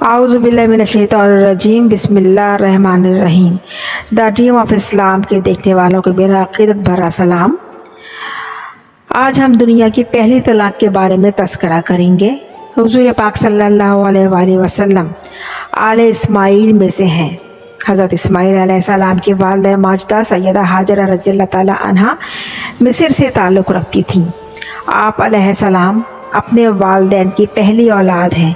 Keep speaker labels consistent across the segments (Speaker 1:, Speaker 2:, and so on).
Speaker 1: اعوذ باللہ من الشیطان الرجیم، بسم اللہ الرحمن الرحیم۔ دا ڈریم آف اسلام کے دیکھنے والوں کو میرا عقیدت بھرا سلام۔ آج ہم دنیا کی پہلی طلاق کے بارے میں تذکرہ کریں گے۔ حضور پاک صلی اللہ علیہ وآلہ وسلم آل اسماعیل میں سے ہیں۔ حضرت اسماعیل علیہ السلام کی والدہ ماجدہ سیدہ ہاجرہ رضی اللہ تعالی عنہا مصر سے تعلق رکھتی تھیں۔ آپ علیہ السلام اپنے والدین کی پہلی اولاد ہیں۔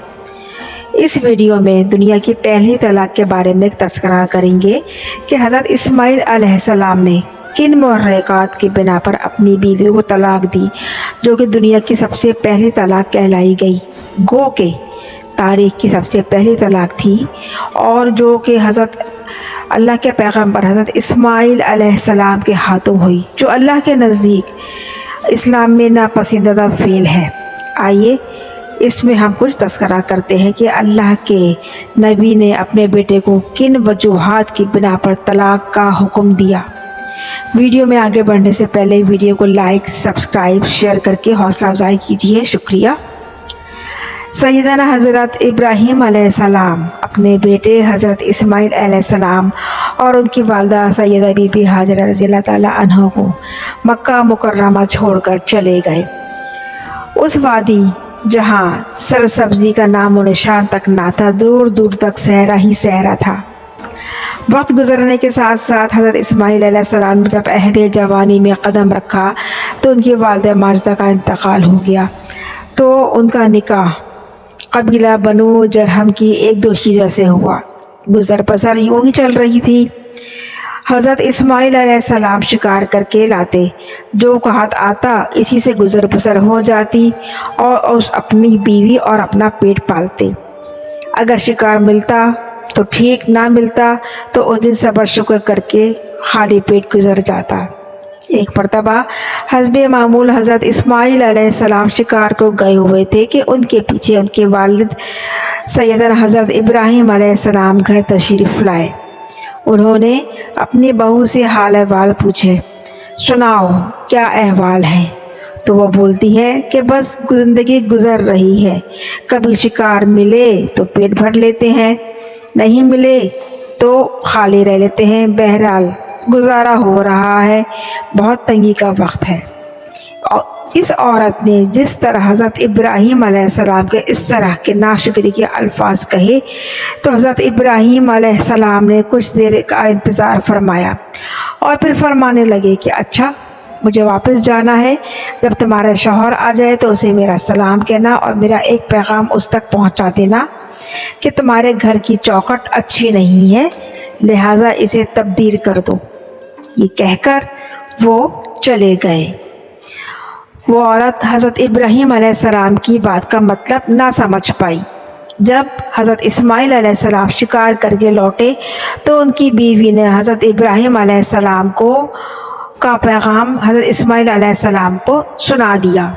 Speaker 1: اس ویڈیو میں دنیا کی پہلی طلاق کے بارے میں تذکرہ کریں گے کہ حضرت اسماعیل علیہ السلام نے کن محرکات کی بنا پر اپنی بیوی کو طلاق دی، جو کہ دنیا کی سب سے پہلی طلاق کہلائی گئی، گو کہ تاریخ کی سب سے پہلی طلاق تھی، اور جو کہ حضرت اللہ کے پیغمبر حضرت اسماعیل علیہ السلام کے ہاتھوں ہوئی، جو اللہ کے نزدیک اسلام میں ناپسندیدہ فعل ہے۔ آئیے اس میں ہم کچھ تذکرہ کرتے ہیں کہ اللہ کے نبی نے اپنے بیٹے کو کن وجوہات کی بنا پر طلاق کا حکم دیا۔ ویڈیو میں آگے بڑھنے سے پہلے ویڈیو کو لائک، سبسکرائب، شیئر کر کے حوصلہ افزائی کیجیے، شکریہ۔ سیدنا حضرت ابراہیم علیہ السلام اپنے بیٹے حضرت اسماعیل علیہ السلام اور ان کی والدہ سیدہ بی بی ہاجرہ رضی اللہ تعالی عنہ کو مکہ مکرمہ چھوڑ کر چلے گئے۔ اس وادی جہاں سرسبزی کا نام و نشان تک نہ تھا، دور دور تک صحرا ہی صحرا تھا۔ وقت گزرنے کے ساتھ ساتھ حضرت اسماعیل علیہ السلام نے جب عہد جوانی میں قدم رکھا تو ان کی والدہ ماجدہ کا انتقال ہو گیا، تو ان کا نکاح قبیلہ بنو جرہم کی ایک دوشیزہ سے ہوا۔ گزر بسر یوں ہی چل رہی تھی۔ حضرت اسماعیل علیہ السلام شکار کر کے لاتے، جو ہاتھ آتا اسی سے گزر بسر ہو جاتی، اور اس اپنی بیوی اور اپنا پیٹ پالتے۔ اگر شکار ملتا تو ٹھیک، نہ ملتا تو اس دن صبر شکر کر کے خالی پیٹ گزر جاتا۔ ایک مرتبہ حسب معمول حضرت اسماعیل علیہ السلام شکار کو گئے ہوئے تھے کہ ان کے پیچھے ان کے والد سیدنا حضرت ابراہیم علیہ السلام گھر تشریف لائے۔ انہوں نے اپنی بہو سے حال احوال پوچھے، سناؤ کیا احوال ہے؟ تو وہ بولتی ہے کہ بس زندگی گزر رہی ہے، کبھی شکار ملے تو پیٹ بھر لیتے ہیں، نہیں ملے تو خالی رہ لیتے ہیں، بہرحال گزارا ہو رہا ہے، بہت تنگی کا وقت ہے۔ اور اس عورت نے جس طرح حضرت ابراہیم علیہ السلام کے اس طرح کے ناشکری کے الفاظ کہے تو حضرت ابراہیم علیہ السلام نے کچھ دیر کا انتظار فرمایا اور پھر فرمانے لگے کہ اچھا، مجھے واپس جانا ہے، جب تمہارا شوہر آ جائے تو اسے میرا سلام کہنا اور میرا ایک پیغام اس تک پہنچا دینا کہ تمہارے گھر کی چوکھٹ اچھی نہیں ہے، لہٰذا اسے تبدیل کر دو۔ یہ کہہ کر وہ چلے گئے۔ وہ عورت حضرت ابراہیم علیہ السلام کی بات کا مطلب نہ سمجھ پائی۔ جب حضرت اسماعیل علیہ السلام شکار کر کے لوٹے تو ان کی بیوی نے حضرت ابراہیم علیہ السلام کا پیغام حضرت اسماعیل علیہ السلام کو سنا دیا۔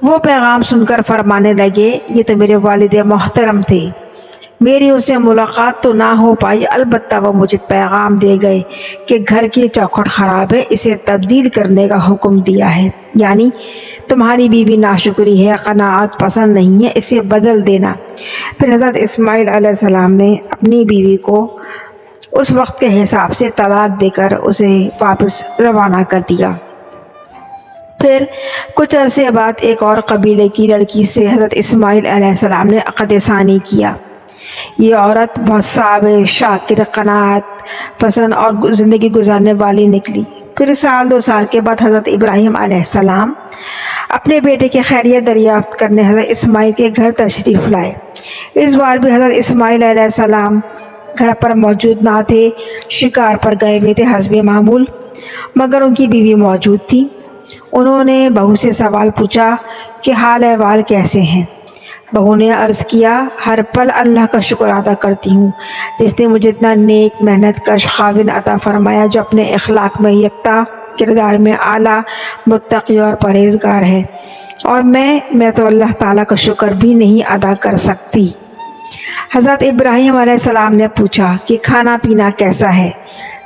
Speaker 1: وہ پیغام سن کر فرمانے لگے، یہ تو میرے والد محترم تھے، میری اس سے ملاقات تو نہ ہو پائی، البتہ وہ مجھے پیغام دے گئے کہ گھر کی چوکھٹ خراب ہے، اسے تبدیل کرنے کا حکم دیا ہے، یعنی تمہاری بیوی ناشکری ہے، قناعت پسند نہیں ہے، اسے بدل دینا۔ پھر حضرت اسماعیل علیہ السلام نے اپنی بیوی کو اس وقت کے حساب سے طلاق دے کر اسے واپس روانہ کر دیا۔ پھر کچھ عرصے بعد ایک اور قبیلے کی لڑکی سے حضرت اسماعیل علیہ السلام نے عقد ثانی کیا۔ یہ عورت بہت صابر، شاکر، قناعت پسند اور زندگی گزارنے والی نکلی۔ پھر سال 2 سال کے بعد حضرت ابراہیم علیہ السلام اپنے بیٹے کی خیریت دریافت کرنے حضرت اسماعیل کے گھر تشریف لائے۔ اس بار بھی حضرت اسماعیل علیہ السلام گھر پر موجود نہ تھے، شکار پر گئے ہوئے تھے حسب معمول، مگر ان کی بیوی موجود تھی۔ انہوں نے بہو سے سوال پوچھا کہ حال احوال کیسے ہیں؟ بہو نے عرض کیا، ہر پل اللہ کا شکر ادا کرتی ہوں جس نے مجھے اتنا نیک محنت کش خاوند عطا فرمایا، جو اپنے اخلاق میں یکتا، کردار میں اعلیٰ، متقی اور پرہیزگار ہے، اور میں تو اللہ تعالیٰ کا شکر بھی نہیں ادا کر سکتی۔ حضرت ابراہیم علیہ السلام نے پوچھا کہ کھانا پینا کیسا ہے؟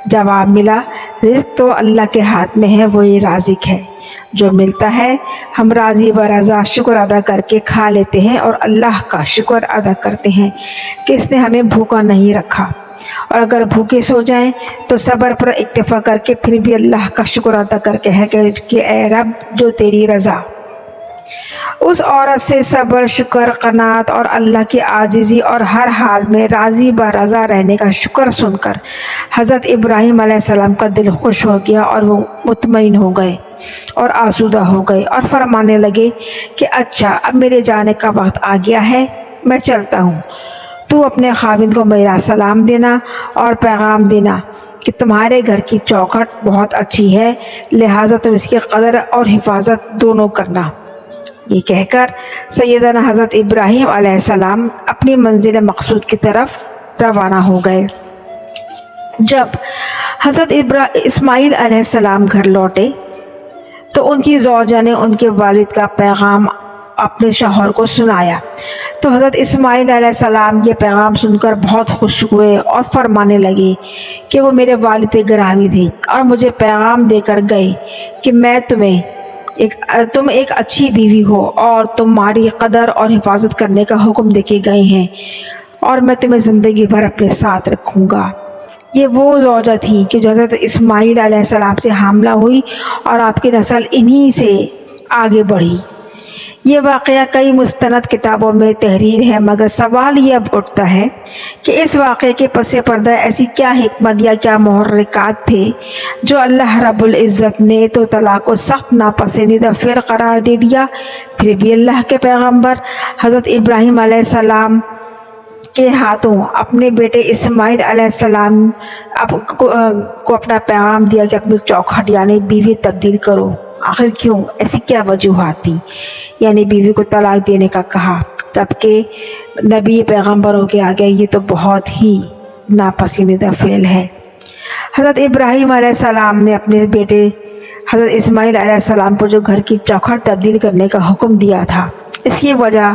Speaker 1: جواب ملا، رزق تو اللہ کے ہاتھ میں ہے، وہی رازق ہے، جو ملتا ہے ہم راضی برضا شکر ادا کر کے کھا لیتے ہیں اور اللہ کا شکر ادا کرتے ہیں کہ اس نے ہمیں بھوکا نہیں رکھا، اور اگر بھوکے سو جائیں تو صبر پر اکتفا کر کے پھر بھی اللہ کا شکر ادا کر کے ہے کہ اے رب جو تیری رضا۔ اس عورت سے صبر، شکر، قناعت اور اللہ کی عاجزی اور ہر حال میں راضی برضا رہنے کا شکر سن کر حضرت ابراہیم علیہ السلام کا دل خوش ہو گیا اور وہ مطمئن ہو گئے اور آسودہ ہو گئے اور فرمانے لگے کہ اچھا اب میرے جانے کا وقت آ گیا ہے، میں چلتا ہوں، تو اپنے خاوند کو میرا سلام دینا اور پیغام دینا کہ تمہارے گھر کی چوکھٹ بہت اچھی ہے، لہٰذا تم اس کی قدر اور حفاظت دونوں کرنا۔ یہ کہہ کر سیدنا حضرت ابراہیم علیہ السلام اپنی منزل مقصود کی طرف روانہ ہو گئے۔ جب حضرت اسماعیل علیہ السلام گھر لوٹے تو ان کی زوجہ نے ان کے والد کا پیغام اپنے شوہر کو سنایا، تو حضرت اسماعیل علیہ السلام یہ پیغام سن کر بہت خوش ہوئے اور فرمانے لگے کہ وہ میرے والد گرامی تھے اور مجھے پیغام دے کر گئے کہ تم ایک اچھی بیوی ہو اور تمہاری قدر اور حفاظت کرنے کا حکم دے کے گئے ہیں اور میں تمہیں زندگی بھر اپنے ساتھ رکھوں گا۔ یہ وہ زوجہ تھی کہ جو حضرت اسماعیل علیہ السلام سے حاملہ ہوئی اور آپ کی نسل انہی سے آگے بڑھی۔ یہ واقعہ کئی مستند کتابوں میں تحریر ہے، مگر سوال یہ اب اٹھتا ہے کہ اس واقعے کے پس پردہ ایسی کیا حکمت یا کیا محرکات تھے جو اللہ رب العزت نے تو طلاق کو سخت ناپسندیدہ فعل قرار دے دیا، پھر بھی اللہ کے پیغمبر حضرت ابراہیم علیہ السلام کے ہاتھوں اپنے بیٹے اسماعیل علیہ السلام کو اپنا پیغام دیا کہ اپنی چوکھٹ یعنی بیوی تبدیل کرو۔ آخر کیوں؟ ایسی کیا وجوہات تھی؟ یعنی بیوی کو طلاق دینے کا کہا، جبکہ نبی پیغمبروں کے آگے یہ تو بہت ہی ناپسندیدہ فعل ہے۔ حضرت ابراہیم علیہ السلام نے اپنے بیٹے حضرت اسماعیل علیہ السلام کو جو گھر کی چوکھٹ تبدیل کرنے کا حکم دیا تھا، اس کی وجہ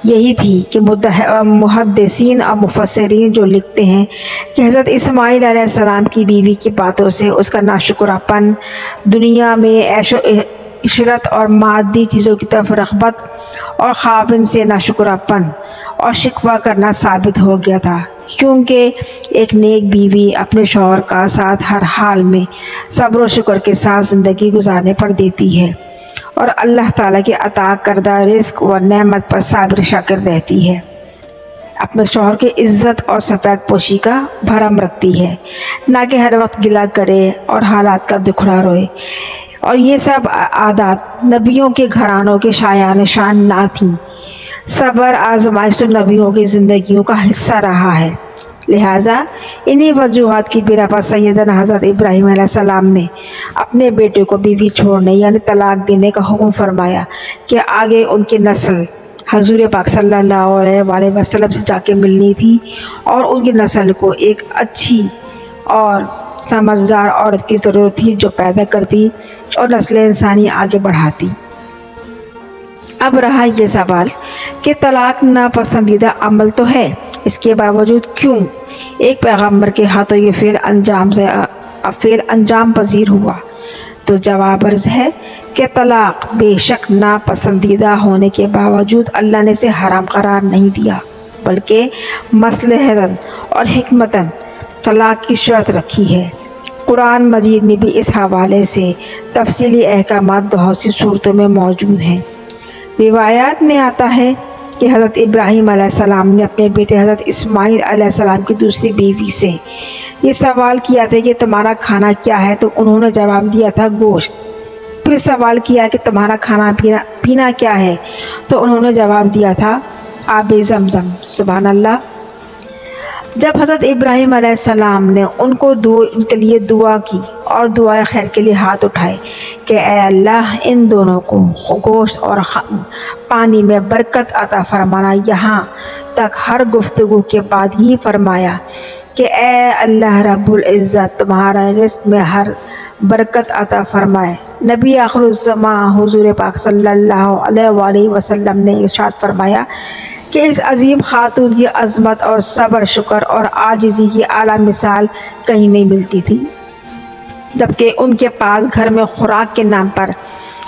Speaker 1: یہی تھی کہ محدثین اور مفسرین جو لکھتے ہیں کہ حضرت اسماعیل علیہ السلام کی بیوی کی باتوں سے اس کا ناشکراپن، دنیا میں عیش و عشرت اور مادی چیزوں کی طرف رغبت اور خاوند سے ناشکراپن اور شکوہ کرنا ثابت ہو گیا تھا، کیونکہ ایک نیک بیوی اپنے شوہر کا ساتھ ہر حال میں صبر و شکر کے ساتھ زندگی گزارنے پر دیتی ہے اور اللہ تعالیٰ کی عطا کردہ رزق و نعمت پر صابر شاکر رہتی ہے، اپنے شوہر کی عزت اور سفید پوشی کا بھرم رکھتی ہے، نہ کہ ہر وقت گلہ کرے اور حالات کا دکھڑا روئے۔ اور یہ سب عادات نبیوں کے گھرانوں کے شایان شان نہ تھیں۔ صبر آزمائش تو نبیوں کی زندگیوں کا حصہ رہا ہے، لہٰذا انہی وجوہات کی بنا پر سیدنا حضرت ابراہیم علیہ السلام نے اپنے بیٹے کو بیوی چھوڑنے یعنی طلاق دینے کا حکم فرمایا کہ آگے ان کی نسل حضور پاک صلی اللہ علیہ وآلہ وسلم سے جا کے ملنی تھی اور ان کی نسل کو ایک اچھی اور سمجھدار عورت کی ضرورت تھی جو پیدا کرتی اور نسل انسانی آگے بڑھاتی۔ اب رہا یہ سوال کہ طلاق ناپسندیدہ عمل تو ہے، اس کے باوجود کیوں ایک پیغمبر کے ہاتھوں یہ فعل انجام پذیر ہوا؟ تو جواب عرض ہے کہ طلاق بے شک ناپسندیدہ ہونے کے باوجود اللہ نے اسے حرام قرار نہیں دیا، بلکہ مصلحتاً اور حکمتاً طلاق کی شرط رکھی ہے۔ قرآن مجید میں بھی اس حوالے سے تفصیلی احکامات بہت سی صورتوں میں موجود ہیں۔ روایات میں آتا ہے کہ حضرت ابراہیم علیہ السلام نے اپنے بیٹے حضرت اسماعیل علیہ السلام کی دوسری بیوی سے یہ سوال کیا تھا کہ تمہارا کھانا کیا ہے، تو انہوں نے جواب دیا تھا گوشت۔ پھر سوال کیا کہ تمہارا کھانا پینا کیا ہے، تو انہوں نے جواب دیا تھا آب زمزم۔ سبحان اللہ۔ جب حضرت ابراہیم علیہ السلام نے ان کے لیے دعا کی اور دعائے خیر کے لیے ہاتھ اٹھائے کہ اے اللہ ان دونوں کو گوشت اور پانی میں برکت عطا فرمانا، یہاں تک ہر گفتگو کے بعد یہ فرمایا کہ اے اللہ رب العزت تمہارا رزق میں ہر برکت عطا فرمائے۔ نبی آخر الزمان حضور پاک صلی اللہ علیہ وآلہ وسلم نے ارشاد فرمایا کہ اس عظیم خاتون کی عظمت اور صبر، شکر اور عاجزی کی اعلیٰ مثال کہیں نہیں ملتی تھی، جبکہ ان کے پاس گھر میں خوراک کے نام پر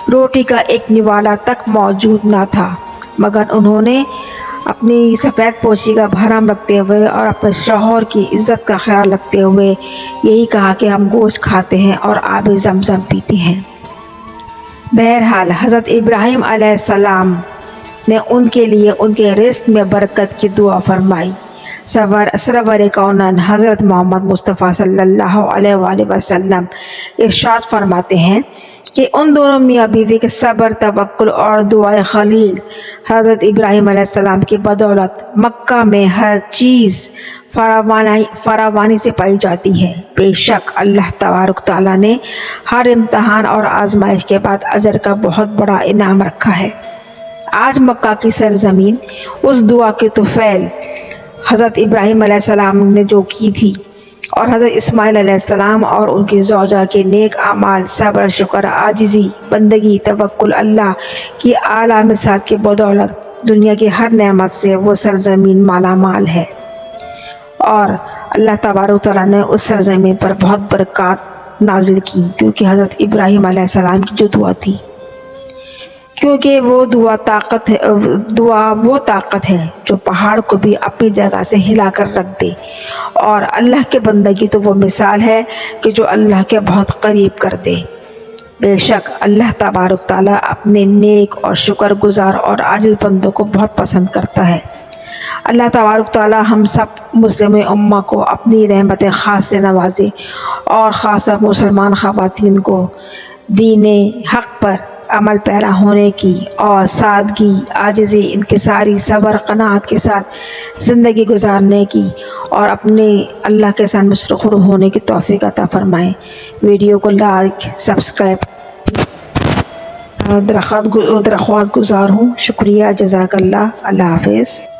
Speaker 1: روٹی کا ایک نوالا تک موجود نہ تھا، مگر انہوں نے اپنی سفید پوشی کا بھرم رکھتے ہوئے اور اپنے شوہر کی عزت کا خیال رکھتے ہوئے یہی کہا کہ ہم گوشت کھاتے ہیں اور آب زمزم پیتے ہیں۔ بہرحال حضرت ابراہیم علیہ السلام نے ان کے لیے ان کے رزق میں برکت کی دعا فرمائی۔ سرور کونین حضرت محمد مصطفیٰ صلی اللہ علیہ وآلہ وسلم ارشاد فرماتے ہیں کہ ان دونوں میاں بیوی کے صبر، توکل اور دعائے خلیل حضرت ابراہیم علیہ السلام کی بدولت مکہ میں ہر چیز فراوانی سے پائی جاتی ہے۔ بے شک اللہ تبارک تعالیٰ نے ہر امتحان اور آزمائش کے بعد اجر کا بہت بڑا انعام رکھا ہے۔ آج مکہ کی سرزمین اس دعا کے طفیل حضرت ابراہیم علیہ السلام نے جو کی تھی، اور حضرت اسماعیل علیہ السلام اور ان کی زوجہ کے نیک اعمال، صبر، شکر، عاجزی، بندگی، توکل، اللہ کی اعلیٰ مثال کی بدولت دنیا کی ہر نعمت سے وہ سرزمین مالا مال ہے۔ اور اللہ تبارک تعالیٰ نے اس سرزمین پر بہت برکات نازل کی، کیونکہ حضرت ابراہیم علیہ السلام کی جو دعا تھی، کیونکہ وہ دعا وہ طاقت ہے جو پہاڑ کو بھی اپنی جگہ سے ہلا کر رکھ دے، اور اللہ کے بندگی تو وہ مثال ہے کہ جو اللہ کے بہت قریب کر دے۔ بے شک اللہ تبارک تعالیٰ اپنے نیک اور شکر گزار اور عاجز بندوں کو بہت پسند کرتا ہے۔ اللہ تبارک تعالیٰ ہم سب مسلم امہ کو اپنی رحمت خاص سے نوازے، اور خاص طور مسلمان خواتین کو دین حق پر عمل پیرا ہونے کی اور سادگی، عاجزی، انکساری، صبر، قناعت کے ساتھ زندگی گزارنے کی اور اپنے اللہ کے ساتھ مشغول ہونے کی توفیق عطا فرمائیں۔ ویڈیو کو لائک، سبسکرائب درخواست گزار ہوں۔ شکریہ، جزاک اللہ۔ اللہ حافظ۔